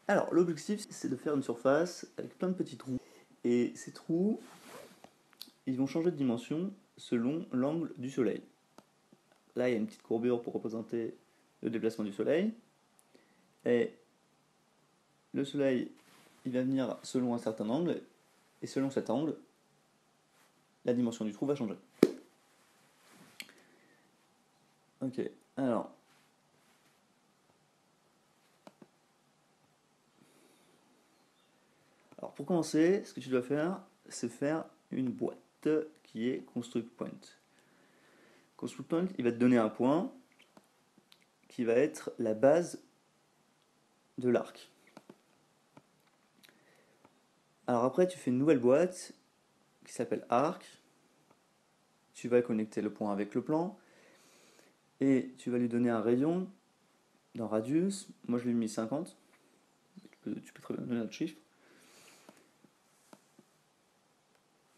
Alors, l'objectif, c'est de faire une surface avec plein de petits trous. Et ces trous, ils vont changer de dimension selon l'angle du soleil. Là, il y a une petite courbure pour représenter le déplacement du soleil. Et le soleil, il va venir selon un certain angle. Et selon cet angle, la dimension du trou va changer. Ok, alors. Alors pour commencer, ce que tu dois faire, c'est faire une boîte qui est construct point. Construct point, il va te donner un point qui va être la base de l'arc. Alors après, tu fais une nouvelle boîte qui s'appelle arc. Tu vas connecter le point avec le plan et tu vas lui donner un rayon d'un radius. Moi, je lui ai mis 50. Tu peux très bien donner un autre chiffre.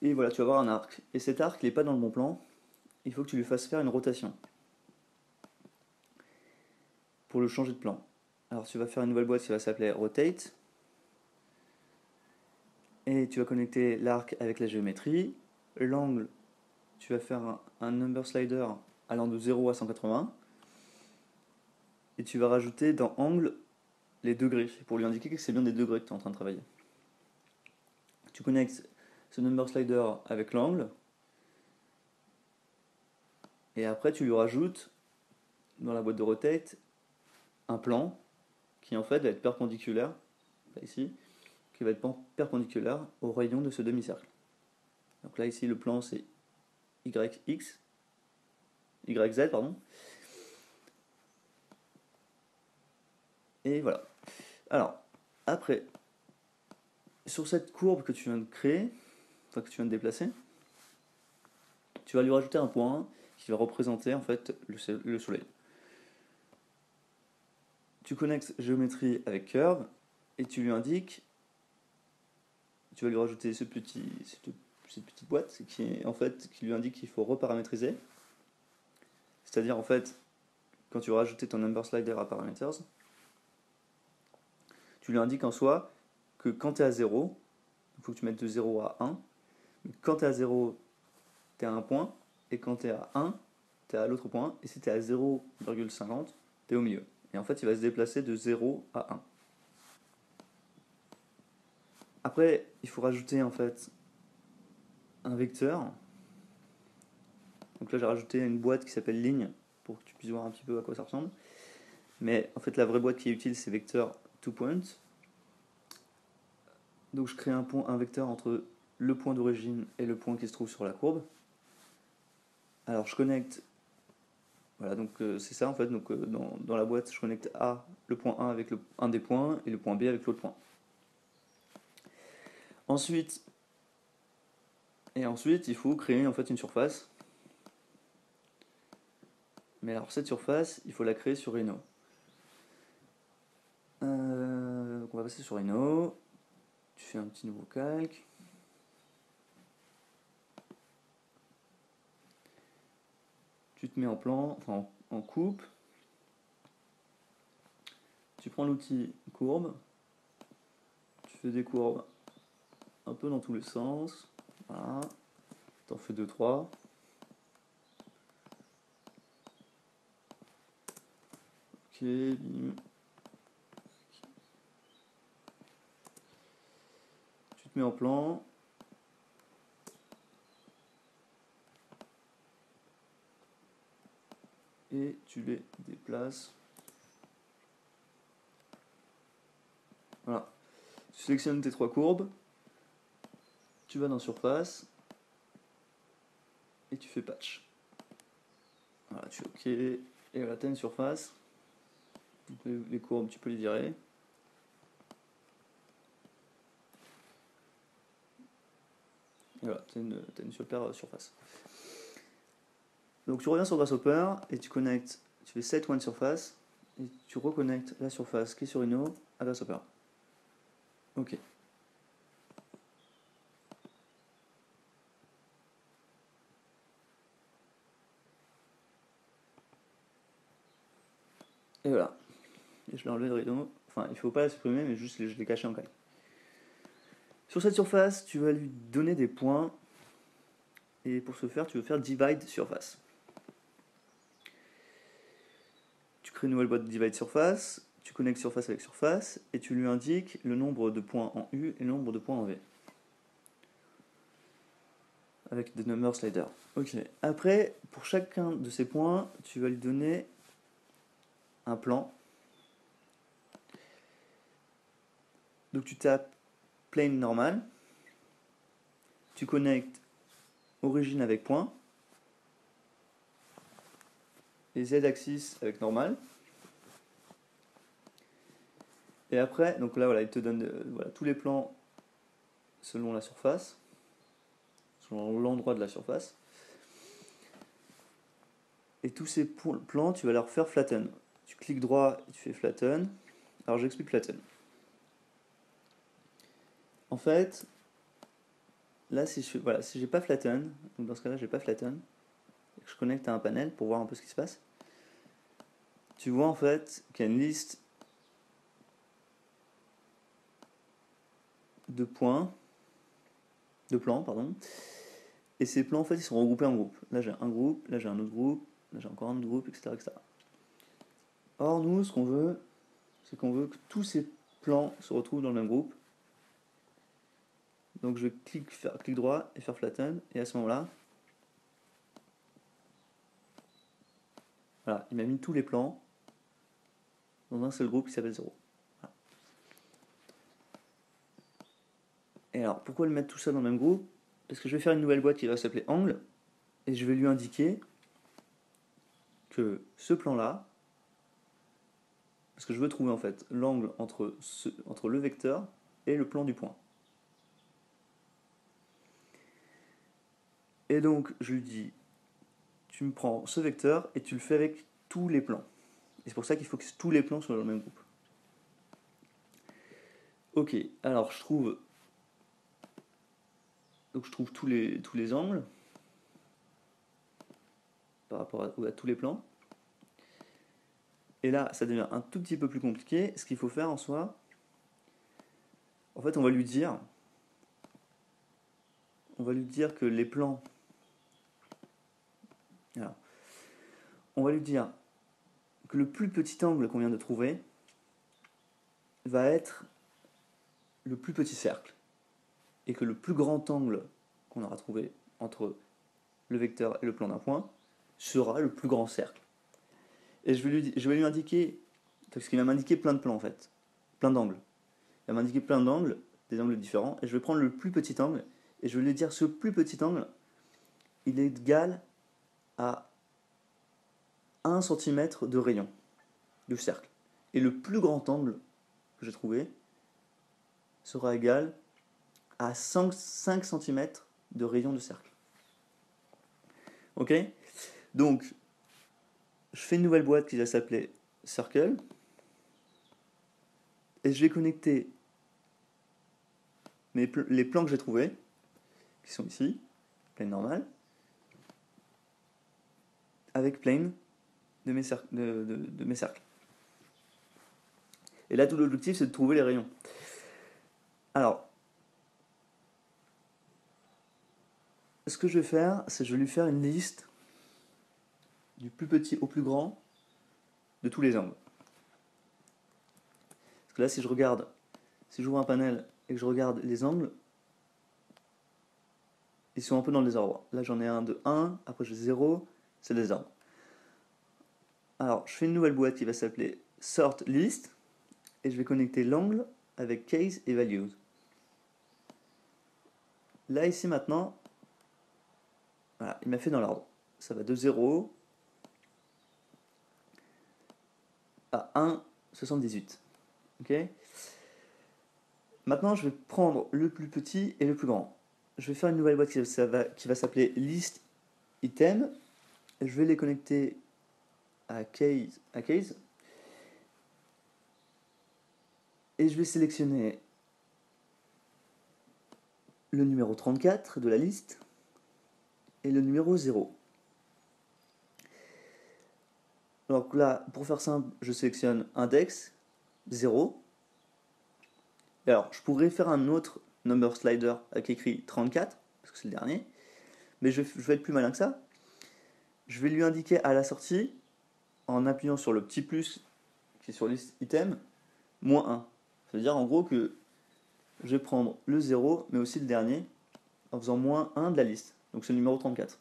Et voilà, tu vas avoir un arc. Et cet arc, il n'est pas dans le bon plan. Il faut que tu lui fasses faire une rotation pour le changer de plan. Alors tu vas faire une nouvelle boîte qui va s'appeler rotate. Et tu vas connecter l'arc avec la géométrie. L'angle, tu vas faire un number slider allant de 0 à 180. Et tu vas rajouter dans angle les degrés pour lui indiquer que c'est bien des degrés que tu es en train de travailler. Tu connectes ce number slider avec l'angle. Et après, tu lui rajoutes dans la boîte de rotate un plan qui en fait va être perpendiculaire, là ici, qui va être perpendiculaire au rayon de ce demi-cercle. Donc là ici le plan c'est YZ, pardon. Et voilà. Alors, après, sur cette courbe que tu viens de créer, enfin que tu viens de déplacer, tu vas lui rajouter un point qui va représenter en fait le soleil. Tu connectes géométrie avec curve et tu lui indiques, tu vas lui rajouter cette petite boîte qui lui indique qu'il faut reparamétriser. C'est-à-dire en fait, quand tu vas rajouter ton number slider à parameters, tu lui indiques en soi que quand tu es à 0, il faut que tu mettes de 0 à 1. Quand tu es à 0, tu es à un point, et quand tu es à 1, tu es à l'autre point, et si tu es à 0,50, tu es au milieu. Et en fait, il va se déplacer de 0 à 1. Après, il faut rajouter en fait un vecteur. Donc là, j'ai rajouté une boîte qui s'appelle ligne pour que tu puisses voir un petit peu à quoi ça ressemble. Mais en fait, la vraie boîte qui est utile, c'est vecteur 2point. Donc je crée un vecteur entre le point d'origine et le point qui se trouve sur la courbe. Alors je connecte, voilà, donc c'est ça en fait, donc dans la boîte je connecte A, le point 1 avec un des points et le point B avec l'autre point. Ensuite, il faut créer en fait une surface. Mais alors cette surface, il faut la créer sur Rhino. Donc on va passer sur Rhino. Tu fais un petit nouveau calque. Tu te mets en plan, enfin en coupe. Tu prends l'outil courbe. Tu fais des courbes un peu dans tous les sens. Voilà. T'en fais 2-3. Ok, bim. Tu te mets en plan. Et tu les déplaces. Voilà. Tu sélectionnes tes 3 courbes. Tu vas dans surface. Et tu fais patch. Voilà, tu fais OK. Et voilà, tu as une surface. Les courbes, tu peux les virer. Et voilà, tu as une super surface. Donc tu reviens sur Grasshopper et tu connectes, tu fais set one surface et tu reconnectes la surface qui est sur Rhino à Grasshopper. Ok. Et voilà. Et je l'ai enlevé le rideau. Enfin, il ne faut pas la supprimer, mais juste je l'ai caché en calque. Sur cette surface, tu vas lui donner des points. Et pour ce faire, tu veux faire divide surface. Tu crées une nouvelle boîte de divide surface, tu connectes surface avec surface, et tu lui indiques le nombre de points en U et le nombre de points en V. Avec des number sliders. Ok. Après, pour chacun de ces points, tu vas lui donner un plan. Donc tu tapes plane normal, tu connectes origine avec point, et z-axis avec normal. Et après, donc là voilà, il te donne voilà, tous les plans selon la surface, selon l'endroit de la surface. Et tous ces plans, tu vas leur faire flatten. Tu cliques droit et tu fais flatten. Alors j'explique flatten. En fait, là si j'ai pas flatten, donc dans ce cas-là j'ai pas flatten, et que je connecte à un panel pour voir un peu ce qui se passe, tu vois en fait qu'il y a une liste de points, de plans, pardon, et ces plans en fait ils sont regroupés en groupes. Là j'ai un groupe, là j'ai un autre groupe, là j'ai encore un autre groupe, etc., etc. Or nous, ce qu'on veut, c'est qu'on veut que tous ces plans se retrouvent dans le même groupe. Donc je vais clic droit et faire flatten, et à ce moment-là, voilà, il m'a mis tous les plans dans un seul groupe qui s'appelle 0. Voilà. Et alors, pourquoi le mettre tout ça dans le même groupe? Parce que je vais faire une nouvelle boîte qui va s'appeler angle, et je vais lui indiquer que ce plan-là, parce que je veux trouver en fait l'angle entre le vecteur et le plan du point. Et donc, je lui dis, tu me prends ce vecteur et tu le fais avec tous les plans. Et c'est pour ça qu'il faut que tous les plans soient dans le même groupe. Ok, alors je trouve tous les angles par rapport à tous les plans. Et là, ça devient un tout petit peu plus compliqué. Ce qu'il faut faire en soi, en fait, on va lui dire que les plans. Alors, on va lui dire que le plus petit angle qu'on vient de trouver va être le plus petit cercle. Et que le plus grand angle qu'on aura trouvé entre le vecteur et le plan d'un point sera le plus grand cercle. Et je vais lui indiquer, parce qu'il va m'indiquer plein de plans en fait, plein d'angles. Il va m'indiquer plein d'angles, des angles différents, et je vais prendre le plus petit angle, et je vais lui dire ce plus petit angle, il est égal à 1 cm de rayon du cercle. Et le plus grand angle que j'ai trouvé sera égal à 5 cm de rayon de cercle. Ok? Donc, je fais une nouvelle boîte qui va s'appeler Circle, et je vais connecter les plans que j'ai trouvés, qui sont ici, plane normal, avec plane de mes cercles. Et là, tout l'objectif, c'est de trouver les rayons. Alors, ce que je vais faire, c'est que je vais lui faire une liste du plus petit au plus grand de tous les angles. Parce que là, si j'ouvre un panel et que je regarde les angles, ils sont un peu dans le désordre. Là, j'en ai un de 1, après j'ai 0, c'est le désordre. Alors, je fais une nouvelle boîte qui va s'appeler Sort List, et je vais connecter l'angle avec Case et Values. Là, ici, maintenant, voilà, il m'a fait dans l'ordre. Ça va de 0 à 1,78. Ok? Maintenant, je vais prendre le plus petit et le plus grand. Je vais faire une nouvelle boîte qui va s'appeler List Item. Je vais les connecter à Case. Et je vais sélectionner le numéro 34 de la liste et le numéro 0. Donc là, pour faire simple, je sélectionne index 0. Et alors, je pourrais faire un autre number slider avec écrit 34, parce que c'est le dernier, mais je vais être plus malin que ça. Je vais lui indiquer à la sortie, en appuyant sur le petit plus qui est sur liste item, moins 1. Ça veut dire en gros que je vais prendre le 0, mais aussi le dernier, en faisant moins 1 de la liste. Donc c'est le numéro 34.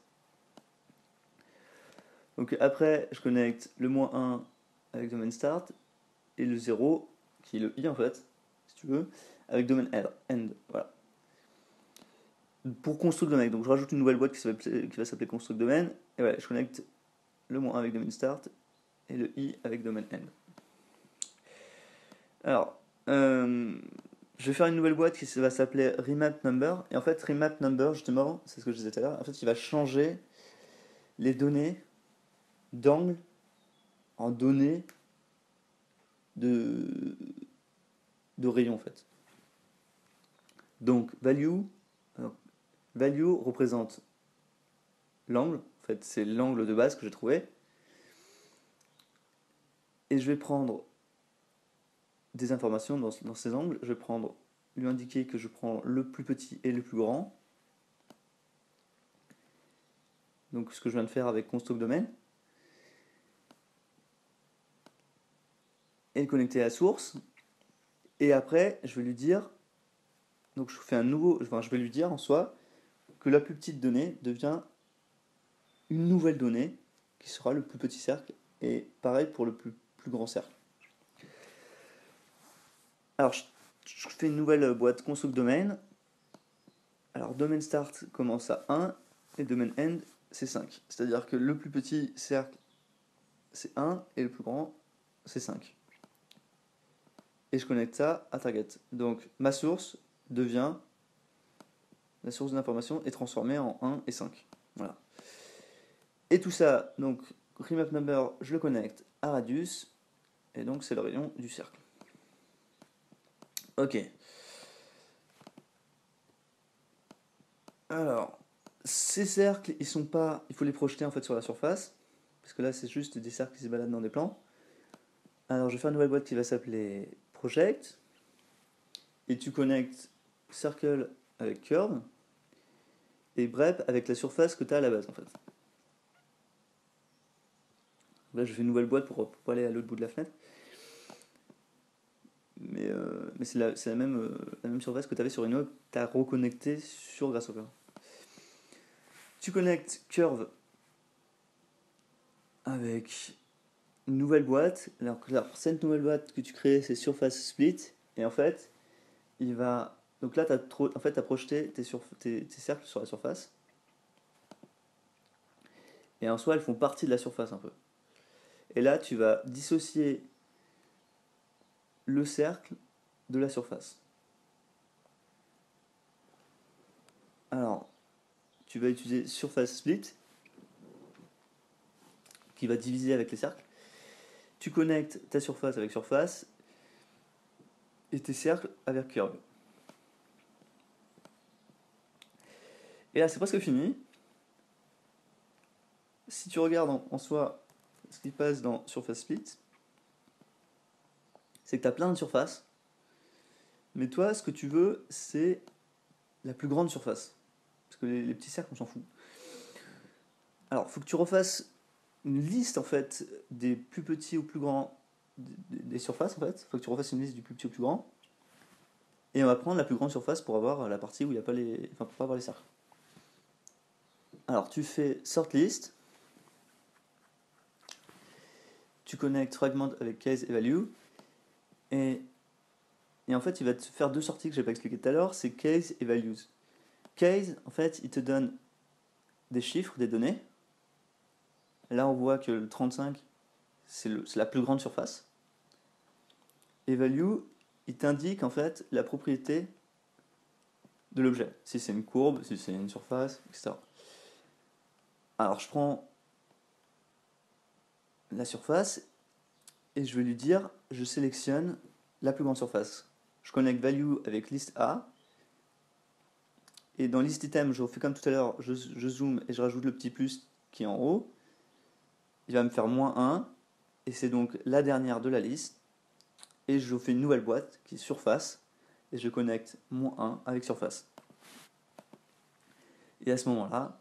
Donc après, je connecte le moins 1 avec domaine start, et le 0, qui est le i en fait, si tu veux, avec domaine end. Voilà. Pour construct domaine, donc je rajoute une nouvelle boîte qui va s'appeler construct domaine, et voilà, je connecte le moins 1 avec domaine start, et le i avec domaine end. Alors, je vais faire une nouvelle boîte qui va s'appeler remap number, et en fait remap number justement, c'est ce que je disais tout à l'heure, en fait il va changer les données d'angle en données de rayon en fait. Donc value représente l'angle, en fait c'est l'angle de base que j'ai trouvé, et je vais prendre des informations dans ces angles, je vais lui indiquer que je prends le plus petit et le plus grand, donc ce que je viens de faire avec construct domain, et le connecter à la source, et après je vais lui dire, donc je fais je vais lui dire en soi que la plus petite donnée devient une nouvelle donnée qui sera le plus petit cercle, et pareil pour le plus grand cercle. Alors je fais une nouvelle boîte construct domain. Alors domain start commence à 1 et domain end c'est 5. C'est-à-dire que le plus petit cercle c'est 1 et le plus grand c'est 5. Et je connecte ça à target. Donc ma source devient, la source d'information est transformée en 1 et 5. Voilà. Et tout ça, donc remap number, je le connecte à radius, et donc c'est le rayon du cercle. Ok. Alors, ces cercles, il faut les projeter en fait sur la surface, parce que là c'est juste des cercles qui se baladent dans des plans. Alors je vais faire une nouvelle boîte qui va s'appeler project, et tu connectes circle avec curve, et brep avec la surface que tu as à la base en fait. Là je fais une nouvelle boîte pour aller à l'autre bout de la fenêtre. Mais c'est la même surface que tu avais sur une autre, tu as reconnecté sur Grasshopper. Tu connectes curve avec une nouvelle boîte. Alors cette nouvelle boîte que tu crées, c'est surface split. Et en fait, donc là, tu as projeté tes cercles sur la surface. Et en soi, elles font partie de la surface un peu. Et là, tu vas dissocier le cercle de la surface. Alors, tu vas utiliser surface split, qui va diviser avec les cercles. Tu connectes ta surface avec surface et tes cercles avec curve. Et là, c'est presque fini. Si tu regardes en soi ce qui passe dans surface split, c'est que tu as plein de surfaces, mais toi, ce que tu veux, c'est la plus grande surface. Parce que les petits cercles, on s'en fout. Alors, il faut que tu refasses une liste, en fait, des plus petits ou plus grands des surfaces, en fait. Il faut que tu refasses une liste du plus petit au plus grand. Et on va prendre la plus grande surface pour avoir la partie où il n'y a pas pour pas avoir les cercles. Alors, tu fais sort list. Tu connectes fragment avec case et value. Et en fait, il va te faire deux sorties que je n'ai pas expliqué tout à l'heure, c'est case et values. Case, en fait, il te donne des chiffres, des données. Là, on voit que le 35, c'est la plus grande surface. Et value, il t'indique en fait la propriété de l'objet. Si c'est une courbe, si c'est une surface, etc. Alors, je prends la surface et je vais lui dire, je sélectionne la plus grande surface. Je connecte value avec list A. Et dans list item, je refais comme tout à l'heure, je zoome et je rajoute le petit plus qui est en haut. Il va me faire -1, et c'est donc la dernière de la liste. et je fais une nouvelle boîte qui est surface, et je connecte mon 1 avec surface. Et à ce moment-là,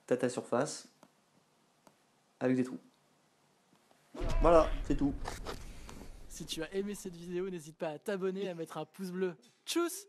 tu as ta surface avec des trous. Voilà, c'est tout. Si tu as aimé cette vidéo, n'hésite pas à t'abonner, à mettre un pouce bleu. Tchuss!